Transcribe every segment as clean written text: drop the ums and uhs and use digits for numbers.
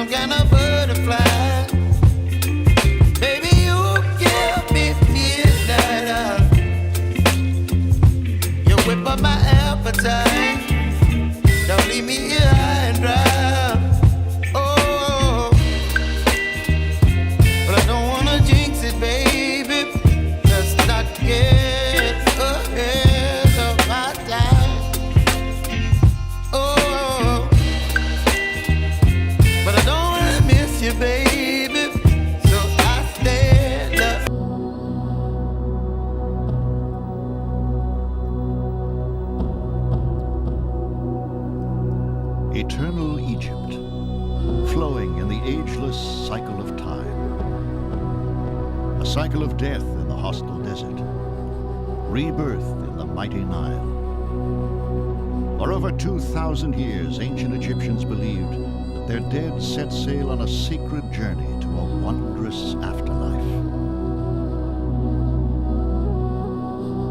some kind of butterfly. Baby, you give me midnight. You whip up my appetite. Don't leave me here high and dry. Oh, but I don't wanna jinx it, baby. Let's not get ahead of my time. Oh, but I don't wanna miss you, baby. So I stand up. Eternal Egypt, flowing in the ageless cycle of time. A cycle of death in the hostile desert. Rebirth in the mighty Nile. For over 2,000 years, ancient Egyptians believed that their dead set sail on a sacred journey to a wondrous afterlife.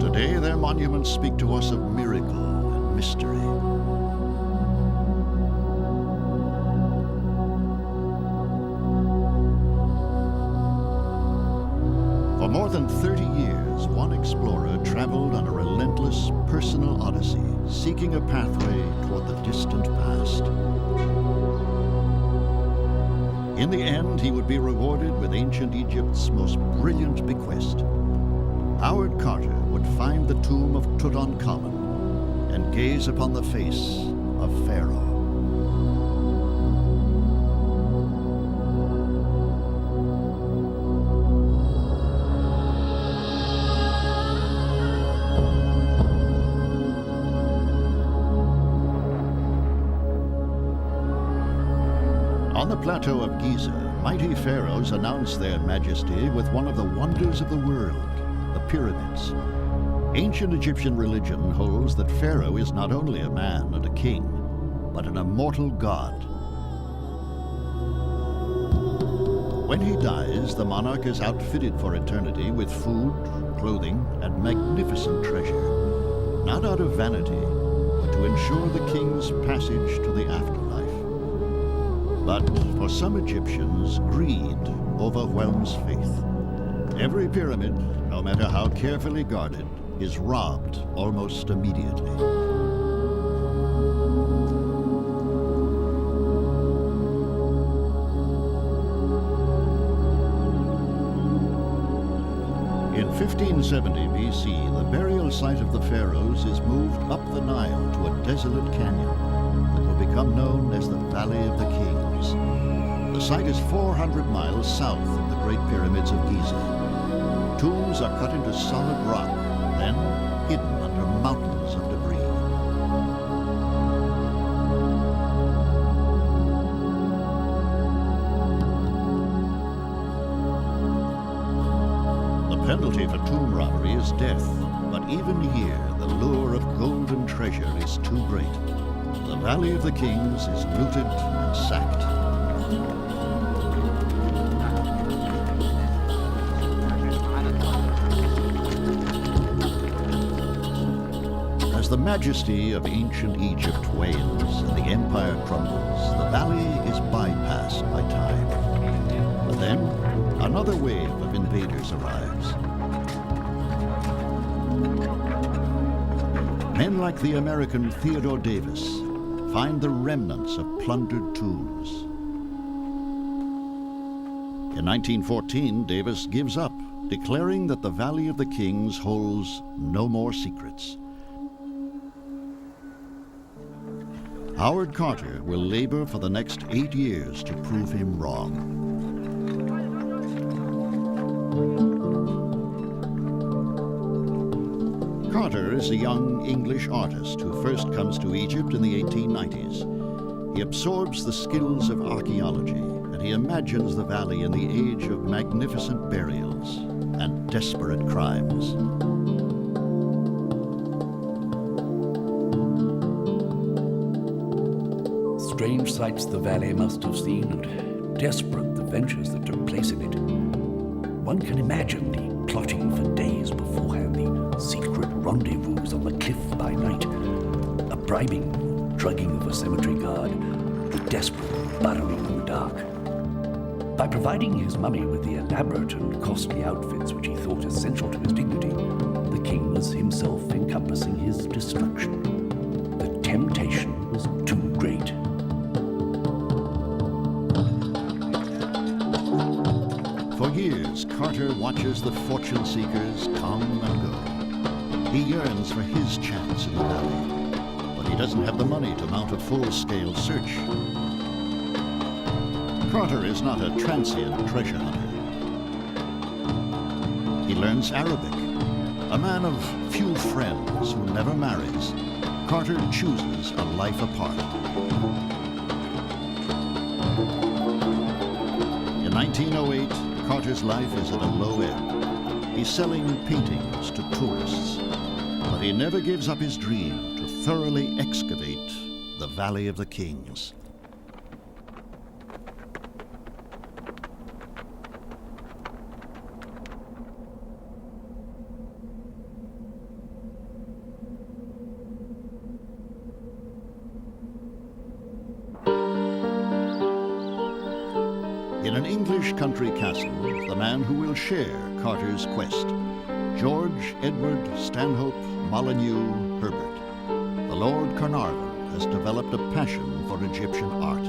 Today, their monuments speak to us of miracle and mystery. For more than 30 years, one explorer traveled on a relentless personal odyssey, seeking a pathway toward the distant past. In the end, he would be rewarded with ancient Egypt's most brilliant bequest. Howard Carter would find the tomb of Tutankhamun and gaze upon the face of Pharaoh. On the plateau of Giza, mighty pharaohs announced their majesty with one of the wonders of the world, the pyramids. Ancient Egyptian religion holds that Pharaoh is not only a man and a king, but an immortal god. When he dies, the monarch is outfitted for eternity with food, clothing, and magnificent treasure, not out of vanity, but to ensure the king's passage to the afterlife. But for some Egyptians, greed overwhelms faith. Every pyramid, no matter how carefully guarded, is robbed almost immediately. In 1570 BC, the burial site of the pharaohs is moved up the Nile to a desolate canyon that will become known as the Valley of the Kings. The site is 400 miles south of the Great Pyramids of Giza. Tombs are cut into solid rock, then hidden under mountains of debris. The penalty for tomb robbery is death, but even here, the lure of gold and treasure is too great. The Valley of the Kings is looted and sacked. As the majesty of ancient Egypt wanes and the empire crumbles, the valley is bypassed by time. But then, another wave of invaders arrives. Men like the American Theodore Davis find the remnants of plundered tombs. In 1914, Davis gives up, declaring that the Valley of the Kings holds no more secrets. Howard Carter will labor for the next 8 years to prove him wrong. Carter is a young English artist who first comes to Egypt in the 1890s. He absorbs the skills of archaeology, and he imagines the valley in the age of magnificent burials and desperate crimes. Strange sights the valley must have seen, and desperate the ventures that took place in it. One can imagine the plotting for days beforehand, the secret rendezvous on the cliff by night, a bribing, drugging of a cemetery guard, the desperate burrowing in the dark. By providing his mummy with the elaborate and costly outfits which he thought essential to his dignity, the king was himself encompassing his destruction. The temptation was too great. For years, Carter watches the fortune seekers come and go. He yearns for his chance in the valley, but he doesn't have the money to mount a full-scale search. Carter is not a transient treasure hunter. He learns Arabic. A man of few friends who never marries, Carter chooses a life apart. In 1908, Carter's life is at a low ebb. He's selling paintings to tourists, but he never gives up his dream to thoroughly excavate the Valley of the Kings. In an English country castle, the man who will share Carter's quest, George Edward Stanhope Molyneux Herbert. The Lord Carnarvon has developed a passion for Egyptian art.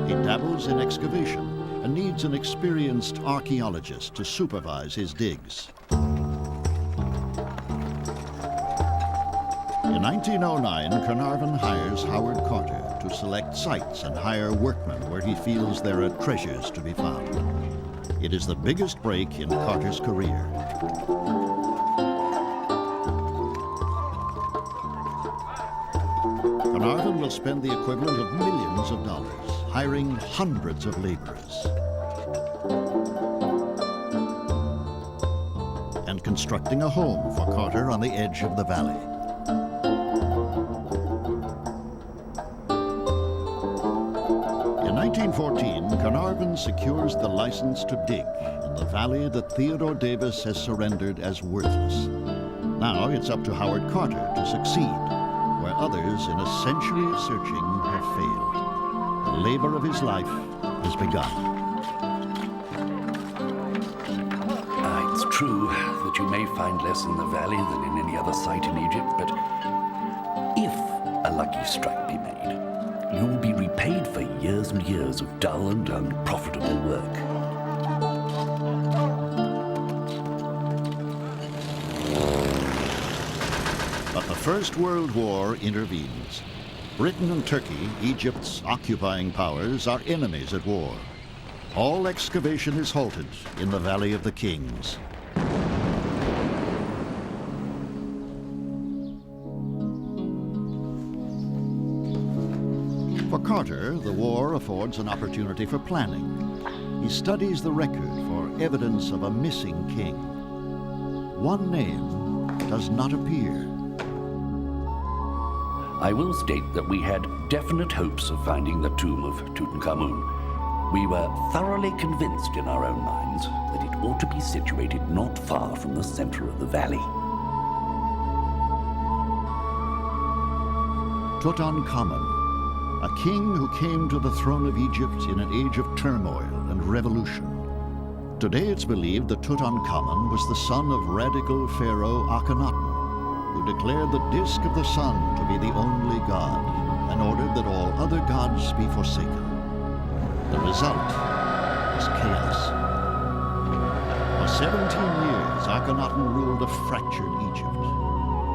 He dabbles in excavation and needs an experienced archaeologist to supervise his digs. In 1909, Carnarvon hires Howard Carter to select sites and hire workmen where he feels there are treasures to be found. It is the biggest break in Carter's career. Carnarvon will spend the equivalent of millions of dollars, hiring hundreds of laborers and constructing a home for Carter on the edge of the valley. In 1914, Carnarvon secures the license to dig in the valley that Theodore Davis has surrendered as worthless. Now it's up to Howard Carter to succeed, where others in a century of searching have failed. The labor of his life has begun. It's true that you may find less in the valley than in any other site in Egypt, but if a lucky strike be made, you will be repaid for years and years of dull and unprofitable work. But the First World War intervenes. Britain and Turkey, Egypt's occupying powers, are enemies at war. All excavation is halted in the Valley of the Kings. For Carter, the war affords an opportunity for planning. He studies the record for evidence of a missing king. One name does not appear. I will state that we had definite hopes of finding the tomb of Tutankhamun. We were thoroughly convinced in our own minds that it ought to be situated not far from the center of the valley. Tutankhamun, a king who came to the throne of Egypt in an age of turmoil and revolution. Today it's believed that Tutankhamun was the son of radical Pharaoh Akhenaten, who declared the disk of the sun to be the only god and ordered that all other gods be forsaken. The result was chaos. For 17 years, Akhenaten ruled a fractured Egypt.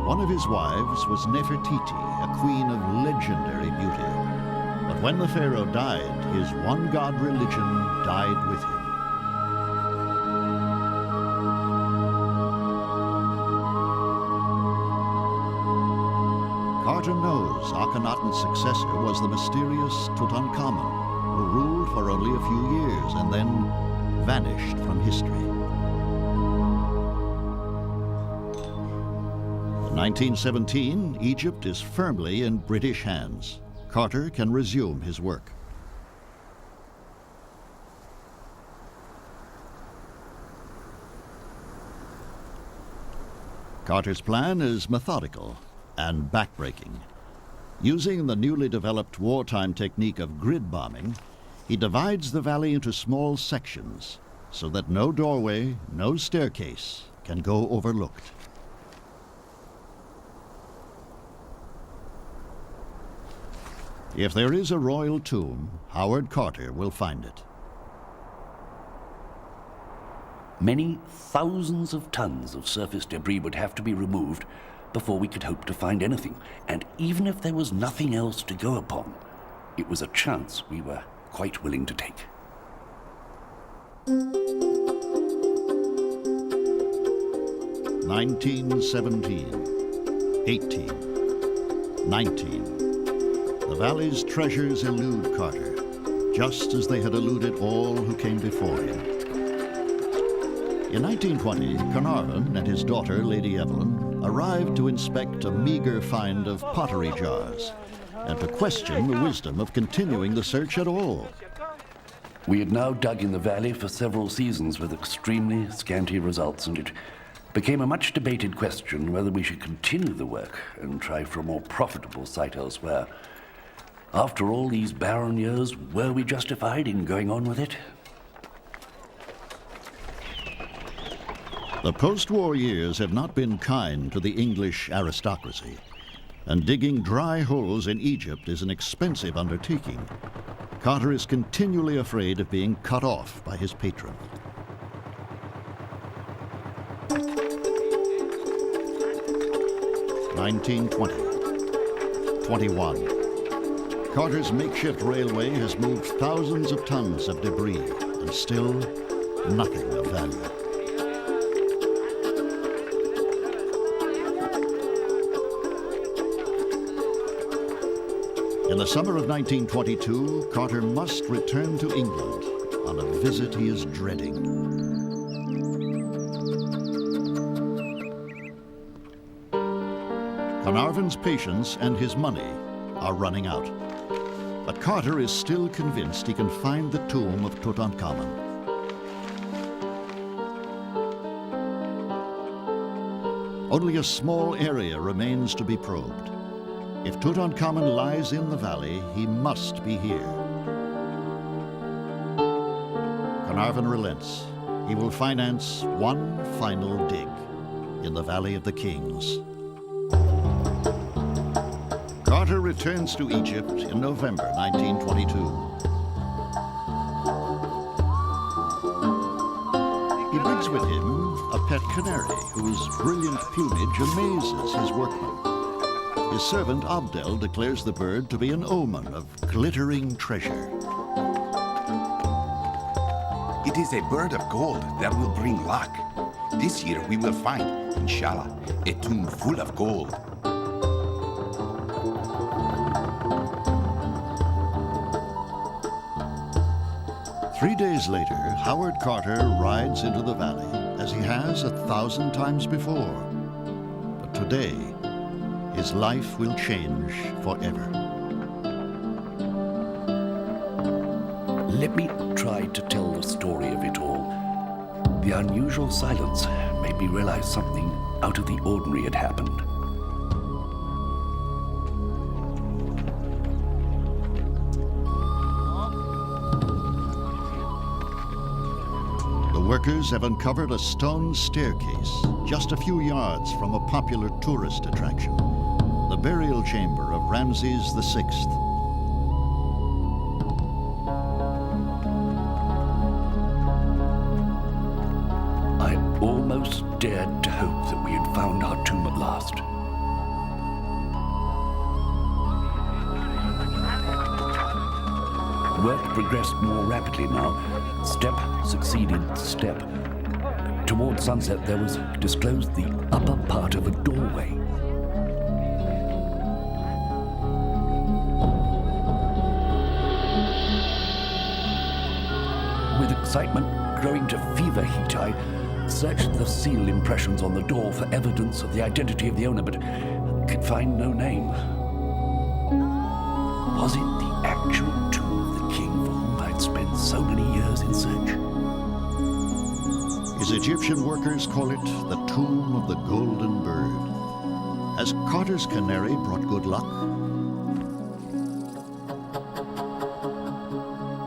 One of his wives was Nefertiti, a queen of legendary beauty. But when the pharaoh died, his one-god religion died with him. Carter knows Akhenaten's successor was the mysterious Tutankhamun, who ruled for only a few years and then vanished from history. In 1917, Egypt is firmly in British hands. Carter can resume his work. Carter's plan is methodical and backbreaking. Using the newly developed wartime technique of grid bombing, he divides the valley into small sections so that no doorway, no staircase can go overlooked. If there is a royal tomb, Howard Carter will find it. Many thousands of tons of surface debris would have to be removed before we could hope to find anything. And even if there was nothing else to go upon, it was a chance we were quite willing to take. 1917, 18, 19. The valley's treasures elude Carter, just as they had eluded all who came before him. In 1920, Carnarvon and his daughter, Lady Evelyn, arrived to inspect a meager find of pottery jars and to question the wisdom of continuing the search at all. We had now dug in the valley for several seasons with extremely scanty results, and it became a much debated question whether we should continue the work and try for a more profitable site elsewhere. After all these barren years, were we justified in going on with it? The post-war years have not been kind to the English aristocracy, and digging dry holes in Egypt is an expensive undertaking. Carter is continually afraid of being cut off by his patron. (1920) 21. Carter's makeshift railway has moved thousands of tons of debris, and still nothing of value. In the summer of 1922, Carter must return to England on a visit he is dreading. Carnarvon's patience and his money are running out. But Carter is still convinced he can find the tomb of Tutankhamun. Only a small area remains to be probed. If Tutankhamun lies in the valley, he must be here. Carnarvon relents. He will finance one final dig in the Valley of the Kings. Carter returns to Egypt in November 1922. He brings with him a pet canary whose brilliant plumage amazes his workmen. His servant Abdel declares the bird to be an omen of glittering treasure. It is a bird of gold that will bring luck. This year we will find, inshallah, a tomb full of gold. Three days later, Howard Carter rides into the valley as he has 1,000 times before. But today, his life will change forever. Let me try to tell the story of it all. The unusual silence made me realize something out of the ordinary had happened. The workers have uncovered a stone staircase just a few yards from a popular tourist attraction, the burial chamber of Ramses VI. I almost dared to hope that we had found our tomb at last. Work progressed more rapidly now. Step succeeded step. Toward sunset, there was disclosed the upper part of a doorway. With excitement growing to fever heat, I searched the seal impressions on the door for evidence of the identity of the owner, but could find no name. Was it the actual tomb of the king for whom I'd spent so many years in search? His Egyptian workers call it the Tomb of the Golden Bird. Has Carter's canary brought good luck?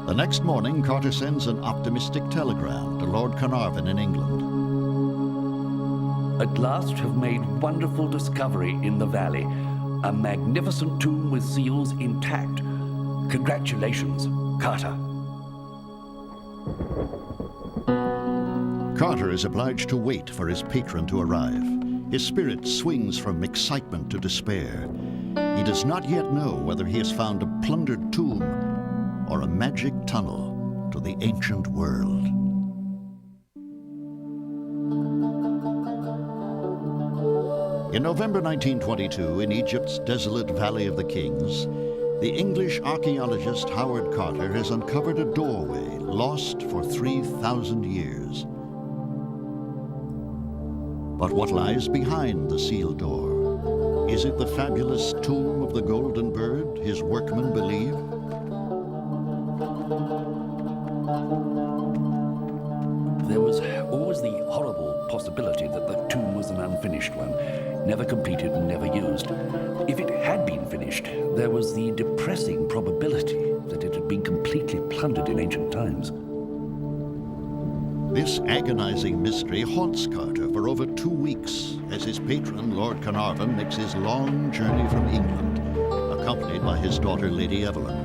The next morning, Carter sends an optimistic telegram to Lord Carnarvon in England. At last have made wonderful discovery in the valley. A magnificent tomb with seals intact. Congratulations, Carter. Carter is obliged to wait for his patron to arrive. His spirit swings from excitement to despair. He does not yet know whether he has found a plundered tomb or a magic tunnel to the ancient world. In November 1922, in Egypt's desolate Valley of the Kings, the English archaeologist Howard Carter has uncovered a doorway lost for 3,000 years. But what lies behind the sealed door? Is it the fabulous Tomb of the Golden Bird his workmen believe? There was always the horrible possibility that the tomb was an unfinished one, never completed and never used. If it had been finished, there was the depressing probability that it had been completely plundered in ancient times. This agonizing mystery haunts Carter for over 2 weeks as his patron, Lord Carnarvon, makes his long journey from England, accompanied by his daughter, Lady Evelyn.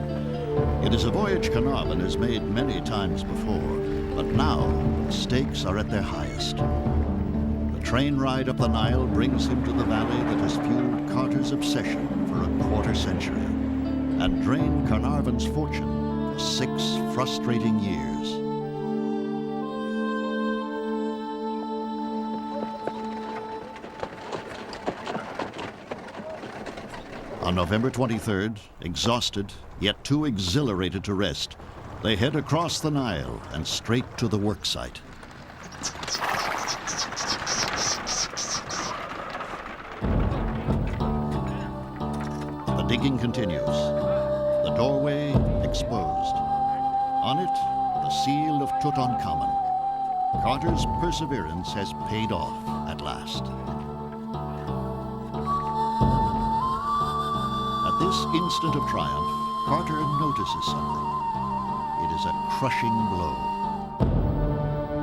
It is a voyage Carnarvon has made many times before, but now the stakes are at their highest. The train ride up the Nile brings him to the valley that has fueled Carter's obsession for a quarter century and drained Carnarvon's fortune for 6 frustrating years. On November 23rd, exhausted, yet too exhilarated to rest, they head across the Nile and straight to the worksite. The digging continues. The doorway exposed. On it, the seal of Tutankhamun. Carter's perseverance has paid off at last. At this instant of triumph, Carter notices something. It is a crushing blow.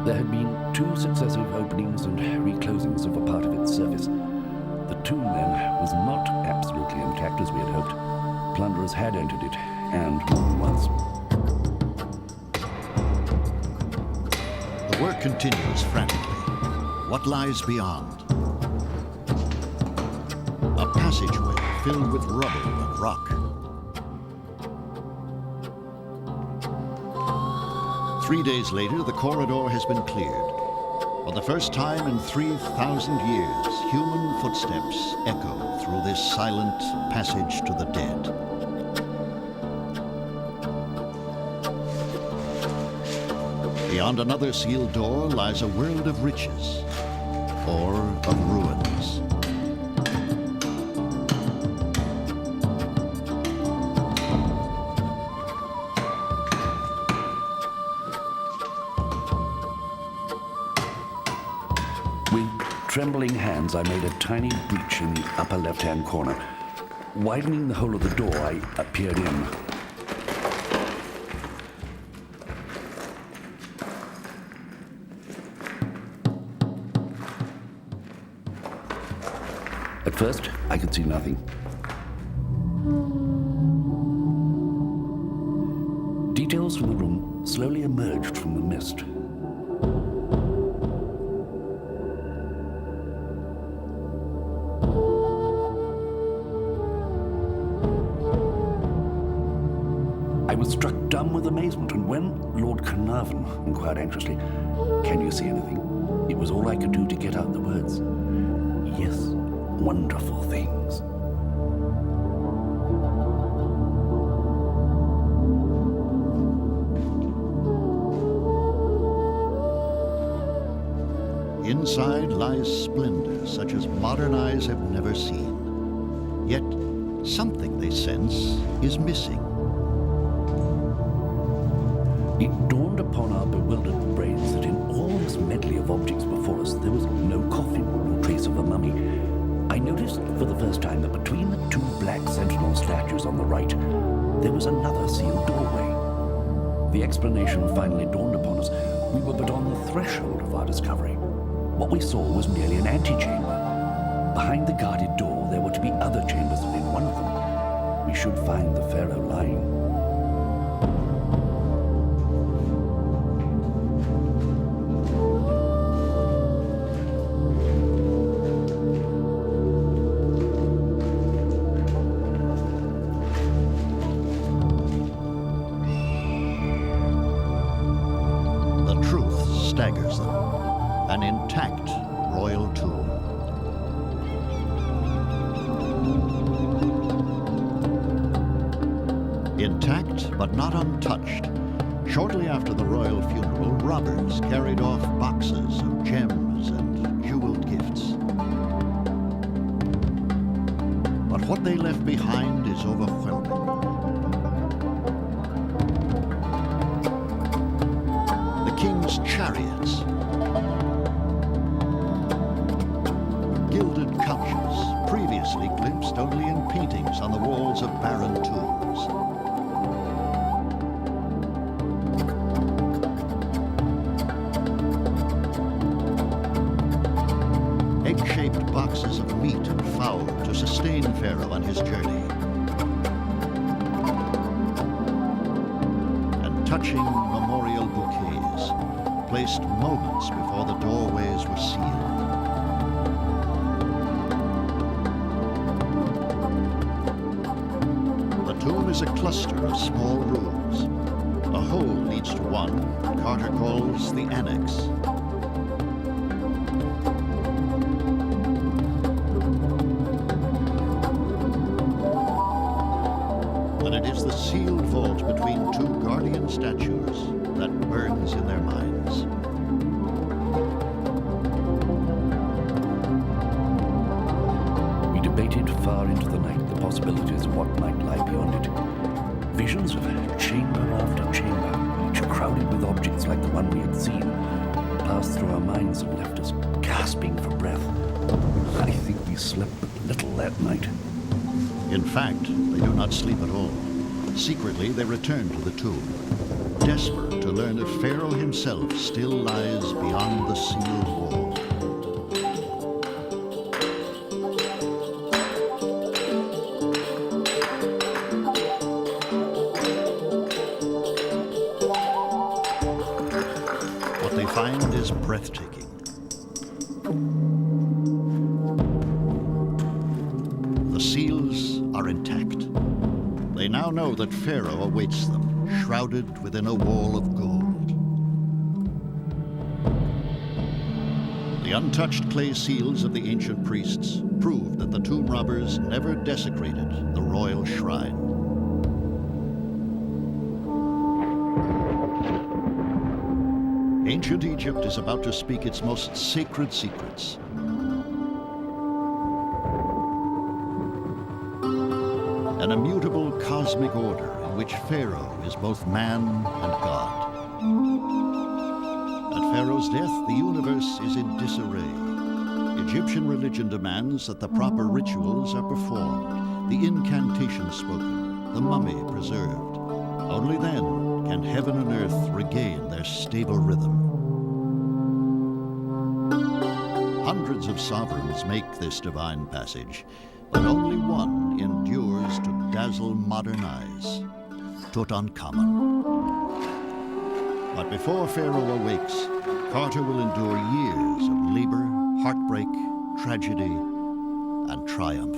There had been 2 successive openings and reclosings of a part of its surface. The tomb, then, was not absolutely intact as we had hoped. Plunderers had entered it, and more than once. The work continues frantically. What lies beyond? A passageway filled with rubble and rock. 3 days later, the corridor has been cleared. For the first time in 3,000 years, human footsteps echo through this silent passage to the dead. Beyond another sealed door lies a world of riches, or of ruins. Trembling hands, I made a tiny breach in the upper left-hand corner. Widening the hole of the door, I peered in. At first, I could see nothing. Details from the room slowly emerged from the mist. I was struck dumb with amazement, and when Lord Carnarvon inquired anxiously, "Can you see anything?" it was all I could do to get out the words. Yes, wonderful things. Inside lies splendor such as modern eyes have never seen. Yet something they sense is missing. It dawned upon our bewildered brains that in all this medley of objects, I noticed for the first time that between the two black sentinel statues on the right, there was another sealed doorway. The explanation finally dawned upon us. We were but on the threshold of our discovery. What we saw was merely an antechamber. Behind the guarded door, there were to be other chambers, and in one of them, we should find the Pharaoh lying. Staggers them. An intact royal tomb. Intact but not untouched. Shortly after the royal funeral, robbers carried off boxes of gems and jeweled gifts. But what they left behind is overwhelming. King's chariots, gilded couches, previously glimpsed only in paintings on the walls of barren tombs. Egg-shaped boxes of meat and fowl to sustain Pharaoh on his journey. And touching memorial bouquets placed moments before the doorways were sealed. The tomb is a cluster of small rooms. A hole leads to one Carter calls the annex. And it is the sealed vault between two guardian statues that burns in their minds. We debated far into the night the possibilities of what might lie beyond it. Visions of chamber after chamber, each crowded with objects like the one we had seen, passed through our minds and left us gasping for breath. I think we slept but little that night. In fact, they do not sleep at all. Secretly, they return to the tomb, desperate to learn if Pharaoh himself still lies beyond the sealed wall. What they find is breathtaking. The seals are intact. They now know that Pharaoh awaits them, shrouded within a wall of gold. The untouched clay seals of the ancient priests prove that the tomb robbers never desecrated the royal shrine. Ancient Egypt is about to speak its most sacred secrets. An immutable cosmic order in which Pharaoh is both man and God. At Pharaoh's death, the universe is in disarray. Egyptian religion demands that the proper rituals are performed, the incantation spoken, the mummy preserved. Only then can heaven and earth regain their stable rhythm. Hundreds of sovereigns make this divine passage, but only one endures to dazzle modern eyes, Tutankhamun. But before Pharaoh awakes, Carter will endure years of labor, heartbreak, tragedy, and triumph.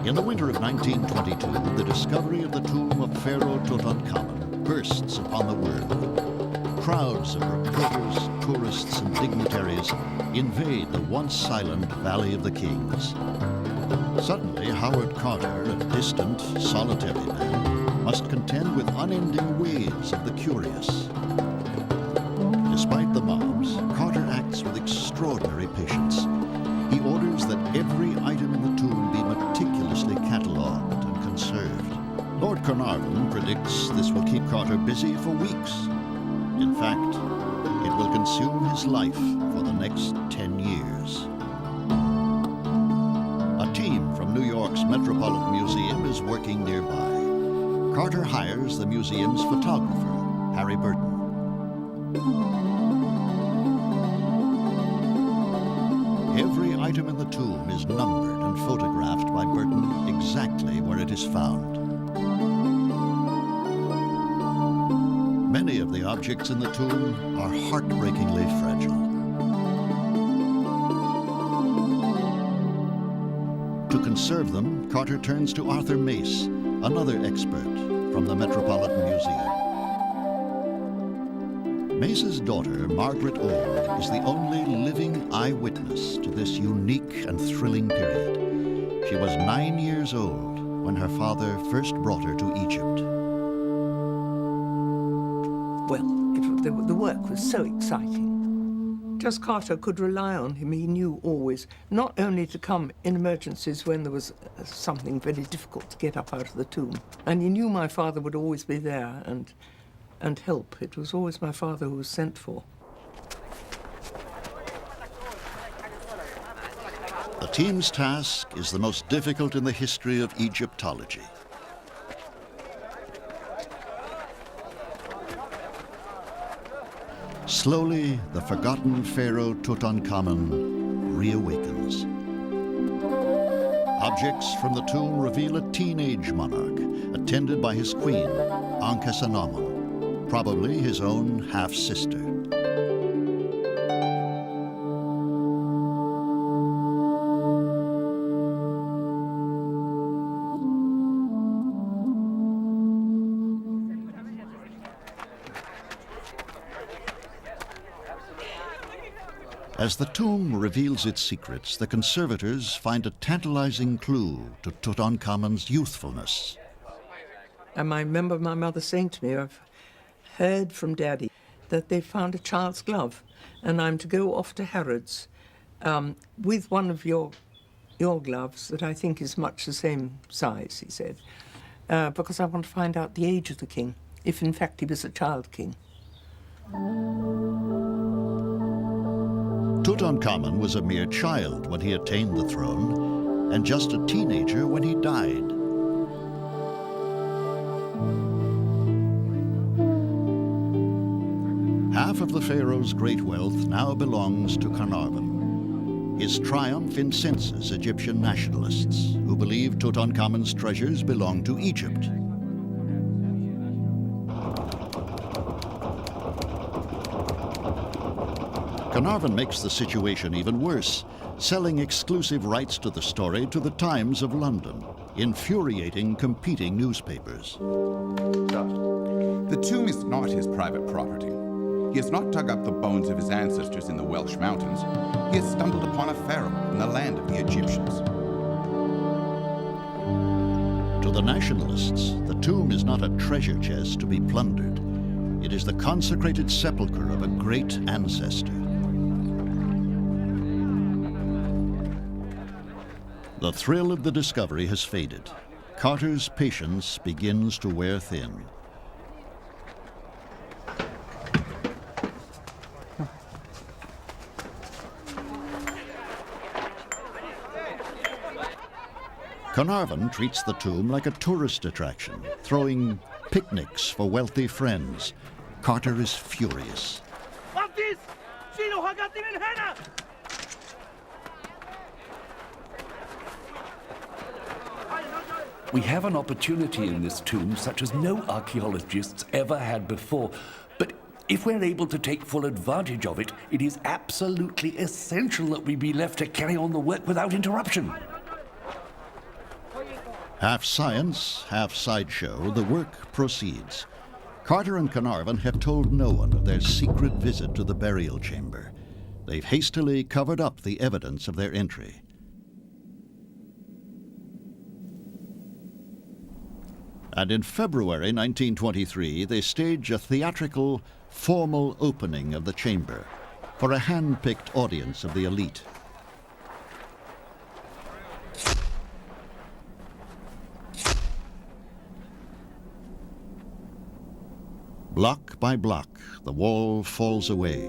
In the winter of 1922, the discovery of the tomb of Pharaoh Tutankhamun bursts upon the world. Crowds of reporters, tourists, and dignitaries invade the once silent Valley of the Kings. Suddenly, Howard Carter, a distant, solitary man, must contend with unending waves of the curious. Despite the mobs, Carter acts with extraordinary patience. He orders that every item in the tomb be meticulously catalogued and conserved. Lord Carnarvon predicts this will keep Carter busy for weeks. fact, it will consume his life for the next 10 years. A team from New York's Metropolitan Museum is working nearby. Carter hires the museum's photographer, Harry Burton. Every item in the tomb is numbered and photographed by Burton exactly where it is found. Many of the objects in the tomb are heartbreakingly fragile. To conserve them, Carter turns to Arthur Mace, another expert from the Metropolitan Museum. Mace's daughter, Margaret Ord, is the only living eyewitness to this unique and thrilling period. She was 9 years old when her father first brought her to Egypt. Well, the work was so exciting. Just Carter could rely on him. He knew always not only to come in emergencies when there was something very difficult to get up out of the tomb, and he knew my father would always be there and help. It was always my father who was sent for. The team's task is the most difficult in the history of Egyptology. Slowly, the forgotten pharaoh Tutankhamun reawakens. Objects from the tomb reveal a teenage monarch attended by his queen, Tutankhamun, probably his own half-sister. As the tomb reveals its secrets, the conservators find a tantalizing clue to Tutankhamun's youthfulness. And I remember my mother saying to me, I've heard from Daddy that they found a child's glove, and I'm to go off to Harrods with one of your gloves that I think is much the same size, he said, because I want to find out the age of the king, if in fact he was a child king. Tutankhamun was a mere child when he attained the throne, and just a teenager when he died. Half of the pharaoh's great wealth now belongs to Carnarvon. His triumph incenses Egyptian nationalists who believe Tutankhamun's treasures belong to Egypt. Carnarvon makes the situation even worse, selling exclusive rights to the story to the Times of London, infuriating competing newspapers. The tomb is not his private property. He has not dug up the bones of his ancestors in the Welsh mountains. He has stumbled upon a pharaoh in the land of the Egyptians. To the nationalists, the tomb is not a treasure chest to be plundered. It is the consecrated sepulchre of a great ancestor. The thrill of the discovery has faded. Carter's patience begins to wear thin. Carnarvon treats the tomb like a tourist attraction, throwing picnics for wealthy friends. Carter is furious. We have an opportunity in this tomb such as no archaeologists ever had before. But if we're able to take full advantage of it, it is absolutely essential that we be left to carry on the work without interruption. Half science, half sideshow, the work proceeds. Carter and Carnarvon have told no one of their secret visit to the burial chamber. They've hastily covered up the evidence of their entry. And in February 1923, they stage a theatrical, formal opening of the chamber for a hand-picked audience of the elite. Block by block, the wall falls away.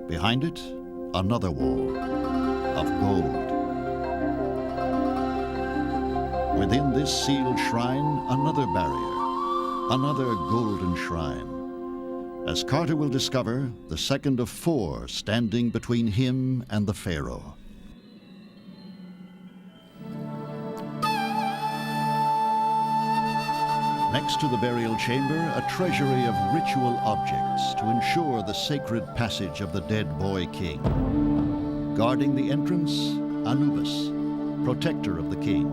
Behind it, another wall of gold. Within this sealed shrine, another barrier, another golden shrine. As Carter will discover, the second of 4 standing between him and the Pharaoh. Next to the burial chamber, a treasury of ritual objects to ensure the sacred passage of the dead boy king. Guarding the entrance, Anubis, protector of the king.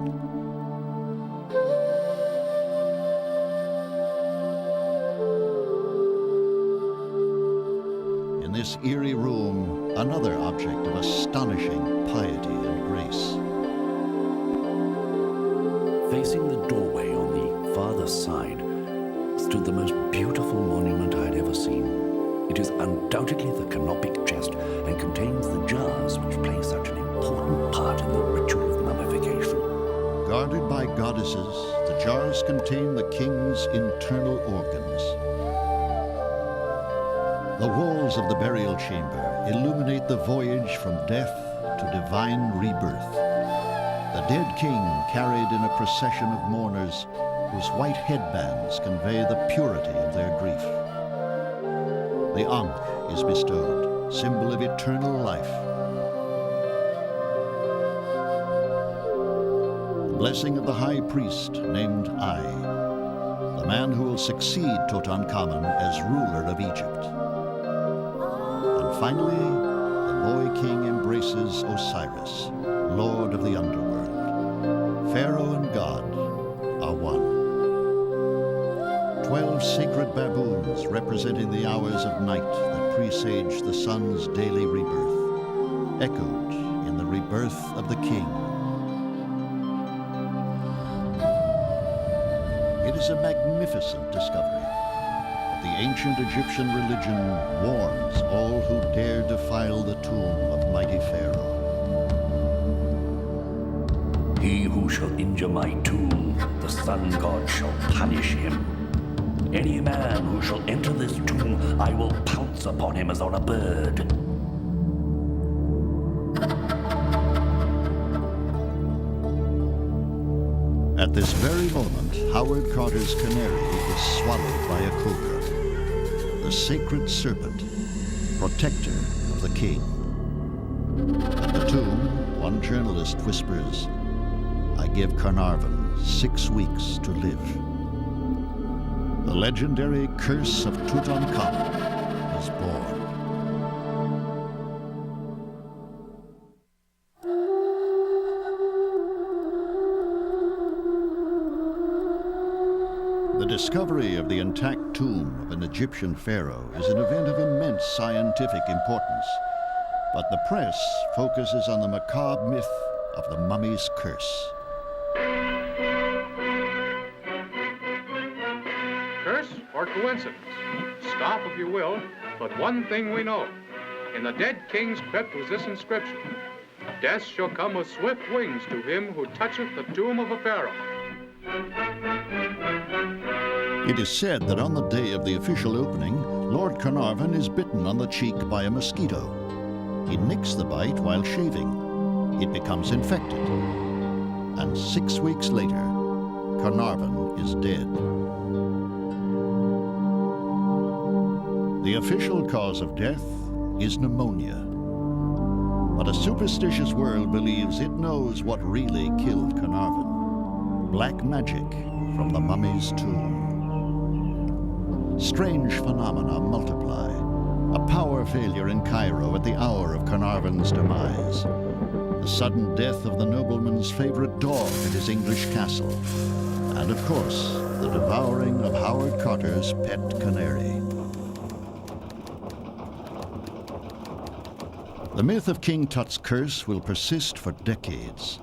In this eerie room, another object of astonishing piety and grace. Facing the doorway on the farther side stood the most beautiful monument I had ever seen. It is undoubtedly the canopic chest and contains the jars which play such an important part in the ritual of mummification. Guarded by goddesses, the jars contain the king's internal organs. The walls of the burial chamber illuminate the voyage from death to divine rebirth. The dead king carried in a procession of mourners whose white headbands convey the purity of their grief. The Ankh is bestowed, symbol of eternal life. The blessing of the high priest named Ai, the man who will succeed Tutankhamun as ruler of Egypt. And finally, the boy king embraces Osiris, lord of the underworld. Pharaoh and God are one. 12 sacred baboons representing the hours of night that presage the sun's daily rebirth, echoed in the rebirth of the king. It is a magnificent discovery. But the ancient Egyptian religion warns all who dare defile the tomb of mighty Pharaoh. He who shall injure my tomb, the sun god shall punish him. Any man who shall enter this tomb, I will pounce upon him as on a bird. At this very moment, Howard Carter's canary is swallowed by a cobra, the sacred serpent, protector of the king. At the tomb, one journalist whispers, "I give Carnarvon 6 weeks to live." The legendary curse of Tutankhamun is born. The discovery of the intact tomb of an Egyptian pharaoh is an event of immense scientific importance, but the press focuses on the macabre myth of the mummy's curse. Curse or coincidence? Scoff if you will, but one thing we know. In the dead king's crypt was this inscription: "Death shall come with swift wings to him who toucheth the tomb of a pharaoh." It is said that on the day of the official opening, Lord Carnarvon is bitten on the cheek by a mosquito. He nicks the bite while shaving. It becomes infected. And 6 weeks later, Carnarvon is dead. The official cause of death is pneumonia. But a superstitious world believes it knows what really killed Carnarvon. Black magic from the mummy's tomb. Strange phenomena multiply. A power failure in Cairo at the hour of Carnarvon's demise. The sudden death of the nobleman's favorite dog at his English castle. And of course, the devouring of Howard Carter's pet canary. The myth of King Tut's curse will persist for decades.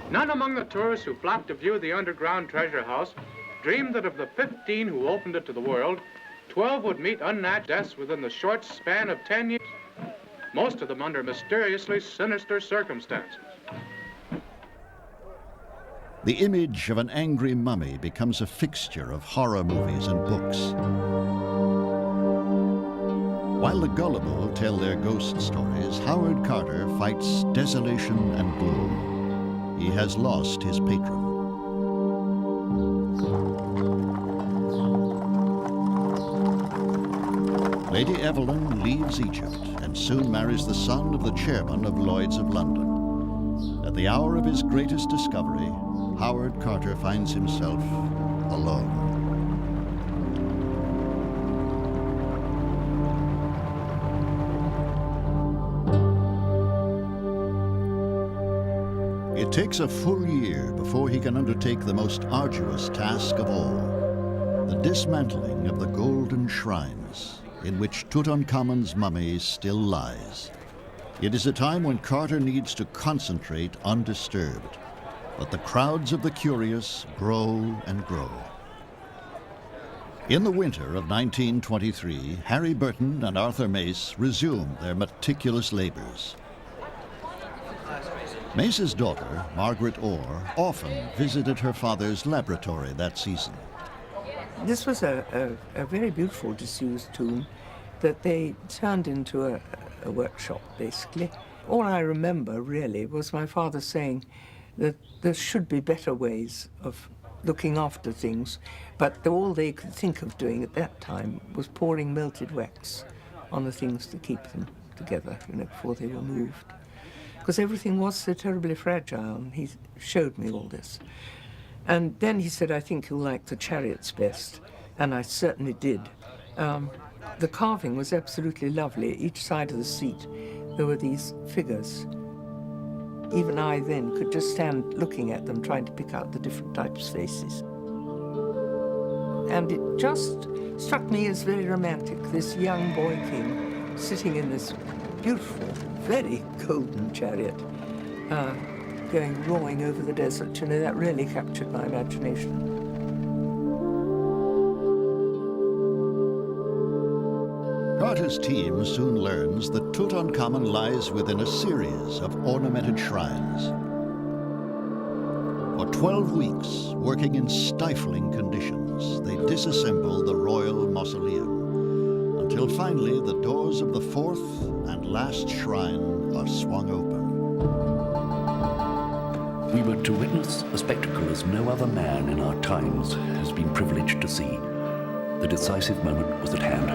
None among the tourists who flocked to view the underground treasure house dreamed that of the 15 who opened it to the world, 12 would meet unnatural deaths within the short span of 10 years, most of them under mysteriously sinister circumstances. The image of an angry mummy becomes a fixture of horror movies and books. While the gullible tell their ghost stories, Howard Carter fights desolation and gloom. He has lost his patron. Lady Evelyn leaves Egypt and soon marries the son of the chairman of Lloyd's of London. At the hour of his greatest discovery, Howard Carter finds himself alone. It takes a full year before he can undertake the most arduous task of all, the dismantling of the golden shrines in which Tutankhamun's mummy still lies. It is a time when Carter needs to concentrate undisturbed, but the crowds of the curious grow and grow. In the winter of 1923, Harry Burton and Arthur Mace resume their meticulous labors. Mace's daughter, Margaret Orr, often visited her father's laboratory that season. This was a very beautiful disused tomb that they turned into a workshop, basically. All I remember, really, was my father saying that there should be better ways of looking after things, but all they could think of doing at that time was pouring melted wax on the things to keep them together, before they were moved. Because everything was so terribly fragile, and he showed me all this. And then he said, I think you'll like the chariots best. And I certainly did. The carving was absolutely lovely. Each side of the seat, there were these figures. Even I then could just stand looking at them, trying to pick out the different types of faces. And it just struck me as very romantic, this young boy king sitting in this beautiful, very golden chariot, going roaring over the desert. That really captured my imagination. Carter's team soon learns that Tutankhamun lies within a series of ornamented shrines. For 12 weeks, working in stifling conditions, they disassemble the royal mausoleum, until finally the doors of the fourth and last shrine are swung open. We were to witness a spectacle as no other man in our times has been privileged to see. The decisive moment was at hand.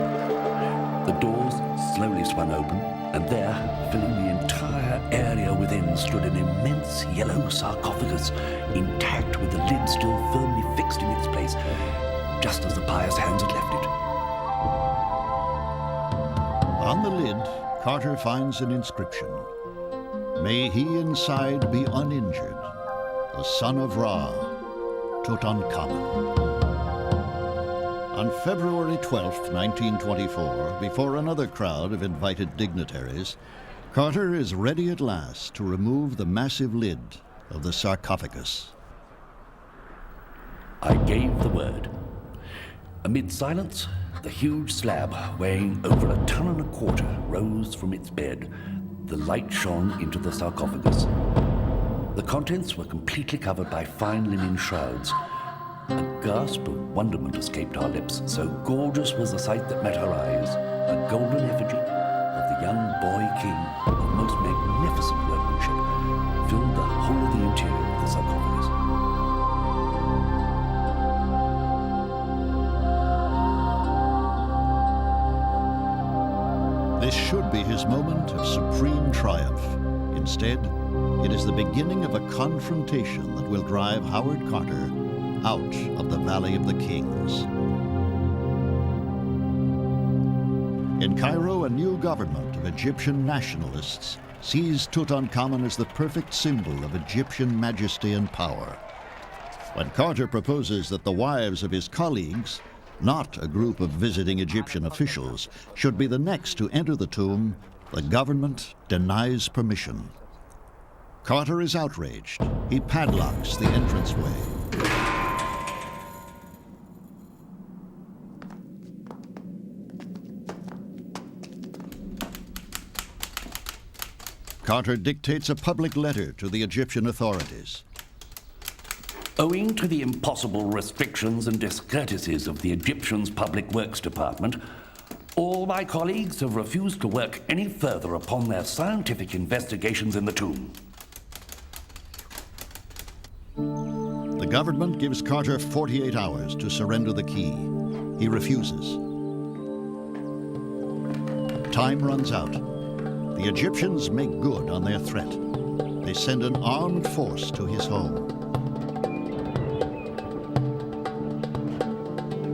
The doors slowly swung open, and there, filling the entire area within, stood an immense yellow sarcophagus, intact with the lid still firmly fixed in its place, just as the pious hands had left it. On the lid, Carter finds an inscription. May he inside be uninjured, the son of Ra, Tutankhamun. On February 12, 1924, before another crowd of invited dignitaries, Carter is ready at last to remove the massive lid of the sarcophagus. I gave the word. Amid silence, the huge slab, weighing over 1.25 tons, rose from its bed. The light shone into the sarcophagus. The contents were completely covered by fine linen shrouds. A gasp of wonderment escaped our lips, so gorgeous was the sight that met our eyes. A golden effigy of the young boy king of most magnificent workmanship filled the whole of the interior of the sarcophagus. This should be his moment of supreme triumph. Instead, it is the beginning of a confrontation that will drive Howard Carter out of the Valley of the Kings. In Cairo, a new government of Egyptian nationalists sees Tutankhamun as the perfect symbol of Egyptian majesty and power. When Carter proposes that the wives of his colleagues, not a group of visiting Egyptian officials, should be the next to enter the tomb, the government denies permission. Carter is outraged. He padlocks the entranceway. Carter dictates a public letter to the Egyptian authorities. Owing to the impossible restrictions and discourtesies of the Egyptians' Public Works Department, all my colleagues have refused to work any further upon their scientific investigations in the tomb. The government gives Carter 48 hours to surrender the key. He refuses. Time runs out. The Egyptians make good on their threat. They send an armed force to his home.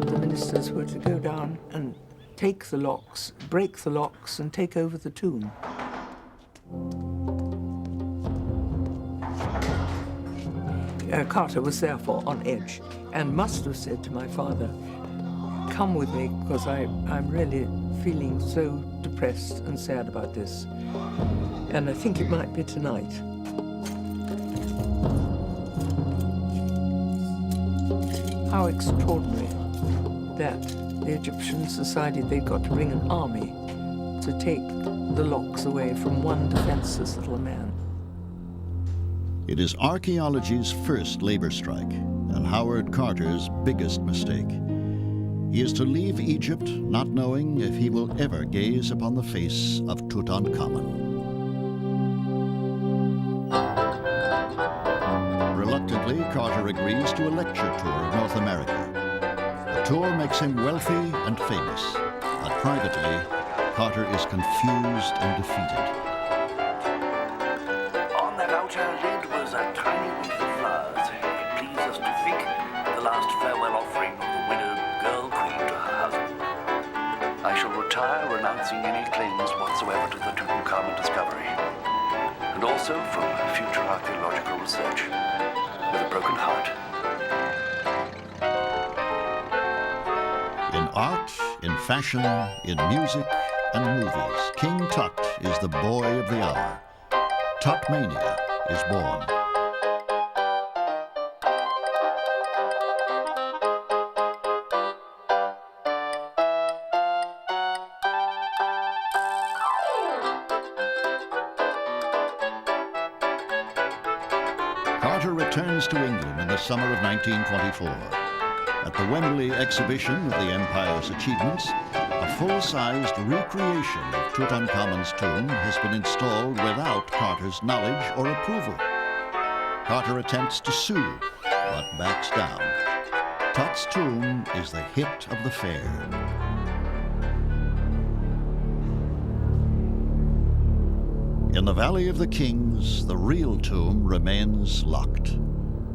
The ministers were to go down and take the locks, break the locks, and take over the tomb. Carter was therefore on edge and must have said to my father, "Come with me, because I'm really feeling so depressed and sad about this. And I think it might be tonight." How extraordinary that the Egyptians decided they'd got to bring an army to take the locks away from one defenseless little man. It is archaeology's first labor strike and Howard Carter's biggest mistake. He is to leave Egypt not knowing if he will ever gaze upon the face of Tutankhamun. Reluctantly, Carter agrees to a lecture tour of North America. The tour makes him wealthy and famous, but privately, Carter is confused and defeated. On that outer lid was a tiny wreath of flowers. It pleases us to think the last farewell offering of the widowed girl queen to her husband. I shall retire renouncing any claims whatsoever to the Tutankhamun discovery, and also from future archaeological research, with a broken heart. In art, in fashion, in music, and movies, King Tut is the boy of the hour. Tutmania is born. Carter returns to England in the summer of 1924. At the Wembley exhibition of the Empire's achievements, a full-sized recreation of Tutankhamun's tomb has been installed without Carter's knowledge or approval. Carter attempts to sue, but backs down. Tut's tomb is the hit of the fair. In the Valley of the Kings, the real tomb remains locked.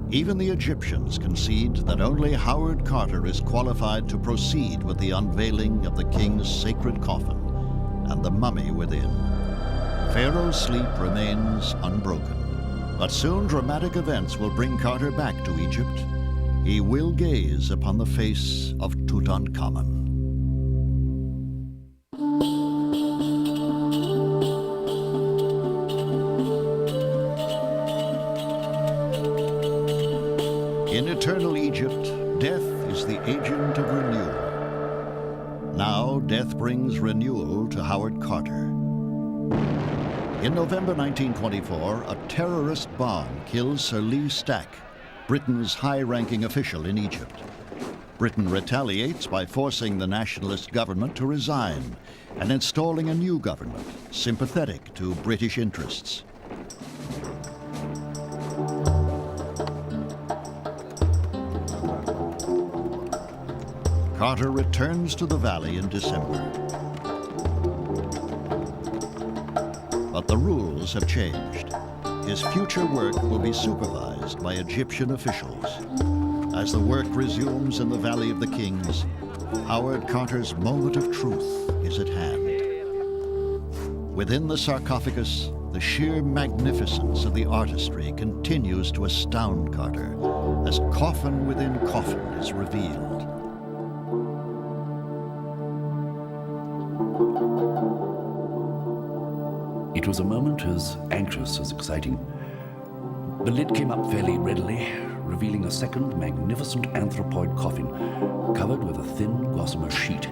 Even the Egyptians concede that only Howard Carter is qualified to proceed with the unveiling of the king's sacred coffin and the mummy within. Pharaoh's sleep remains unbroken, but soon dramatic events will bring Carter back to Egypt. He will gaze upon the face of Tutankhamun. In eternal Egypt, death is the agent of renewal. Now, death brings renewal to Howard Carter. In November 1924, a terrorist bomb kills Sir Lee Stack, Britain's high-ranking official in Egypt. Britain retaliates by forcing the nationalist government to resign and installing a new government sympathetic to British interests. Carter returns to the valley in December. But the rules have changed. His future work will be supervised by Egyptian officials. As the work resumes in the Valley of the Kings, Howard Carter's moment of truth is at hand. Within the sarcophagus, the sheer magnificence of the artistry continues to astound Carter as coffin within coffin is revealed. It was a moment as anxious as exciting. The lid came up fairly readily, revealing a second magnificent anthropoid coffin covered with a thin gossamer sheet.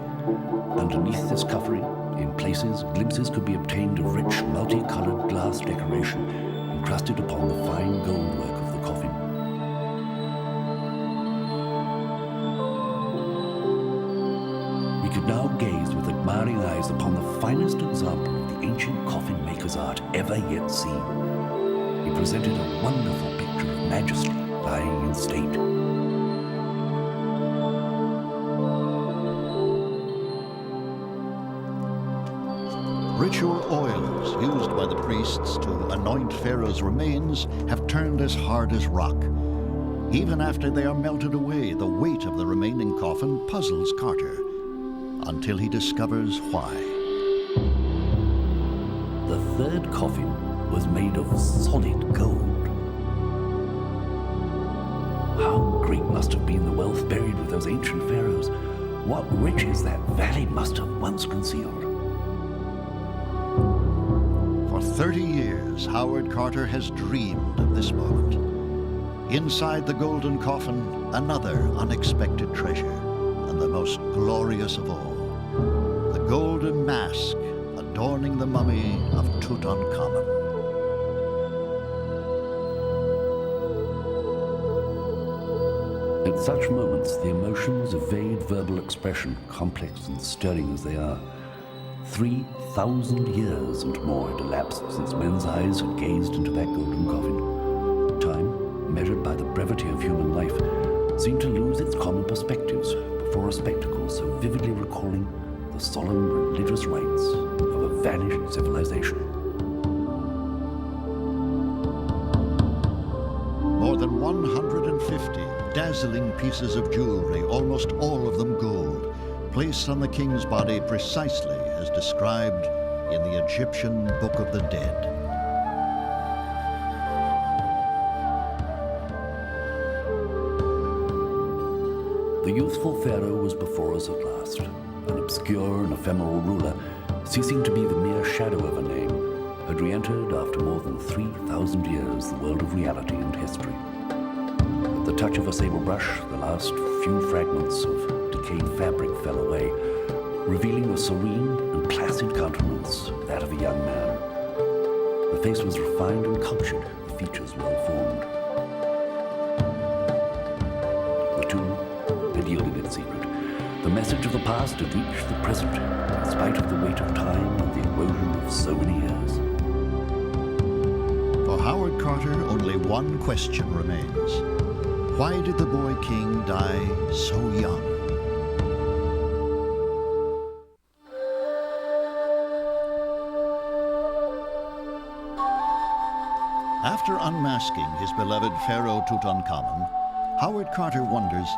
Underneath this covering, in places, glimpses could be obtained of rich, multicolored glass decoration encrusted upon the fine goldwork of the coffin. finest example of the ancient coffin maker's art ever yet seen. He presented a wonderful picture of majesty lying in state. Ritual oils used by the priests to anoint Pharaoh's remains have turned as hard as rock. Even after they are melted away, the weight of the remaining coffin puzzles Carter, until he discovers why. The third coffin was made of solid gold. How great must have been the wealth buried with those ancient pharaohs. What riches that valley must have once concealed. For 30 years, Howard Carter has dreamed of this moment. Inside the golden coffin, another unexpected treasure, and the most glorious of all, the golden mask adorning the mummy of Tutankhamun. At such moments, the emotions evade verbal expression, complex and stirring as they are. 3,000 years and more had elapsed since men's eyes had gazed into that golden coffin. Time, measured by the brevity of human life, seemed to lose its common perspectives before a spectacle so vividly recalling the solemn religious rites of a vanished civilization. More than 150 dazzling pieces of jewelry, almost all of them gold, placed on the king's body precisely as described in the Egyptian Book of the Dead. The youthful Pharaoh was before us at last, an obscure and ephemeral ruler, ceasing to be the mere shadow of a name, had re-entered after more than 3,000 years the world of reality and history. At the touch of a sable brush, the last few fragments of decayed fabric fell away, revealing a serene and placid countenance, that of a young man. The face was refined and cultured, the features well formed. The tomb had yielded its secret. The message of the past had reached the present, in spite of the weight of time and the erosion of so many years. For Howard Carter, only one question remains. Why did the boy king die so young? After unmasking his beloved Pharaoh Tutankhamun, Howard Carter wonders,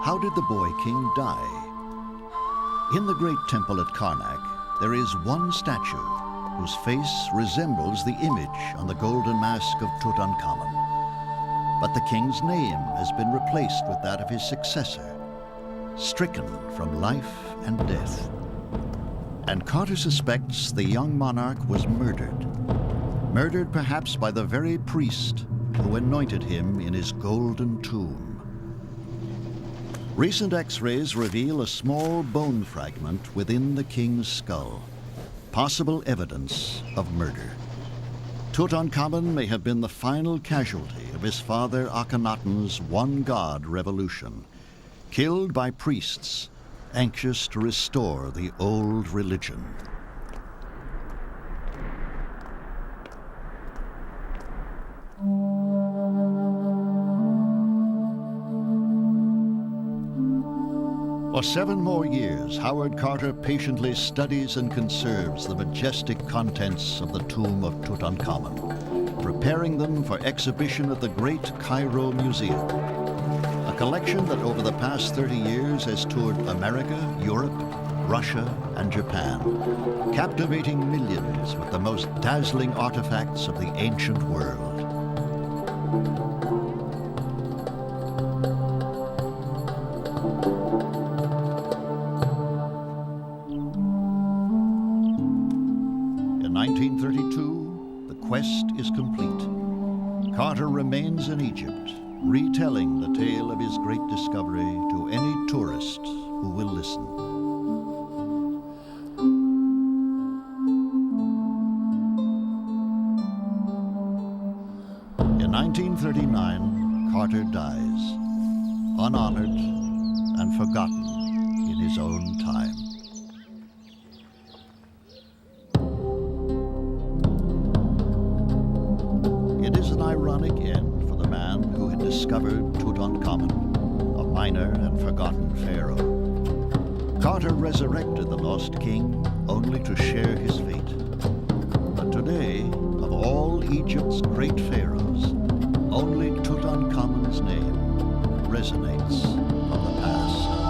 how did the boy king die? In the great temple at Karnak, there is one statue whose face resembles the image on the golden mask of Tutankhamun. But the king's name has been replaced with that of his successor, stricken from life and death. And Carter suspects the young monarch was murdered. Murdered perhaps by the very priest who anointed him in his golden tomb. Recent X-rays reveal a small bone fragment within the king's skull, possible evidence of murder. Tutankhamun may have been the final casualty of his father Akhenaten's one-god revolution, killed by priests anxious to restore the old religion. For 7 more years, Howard Carter patiently studies and conserves the majestic contents of the tomb of Tutankhamun, preparing them for exhibition at the Great Cairo Museum, a collection that over the past 30 years has toured America, Europe, Russia, and Japan, captivating millions with the most dazzling artifacts of the ancient world. In 1932, the quest is complete. Carter remains in Egypt, retelling the tale of his great discovery to any tourist who will listen. In 1939, Carter dies, unhonored and forgotten in his own time. rediscovered Tutankhamun, a minor and forgotten pharaoh. Carter resurrected the lost king only to share his fate. But today, of all Egypt's great pharaohs, only Tutankhamun's name resonates from the past.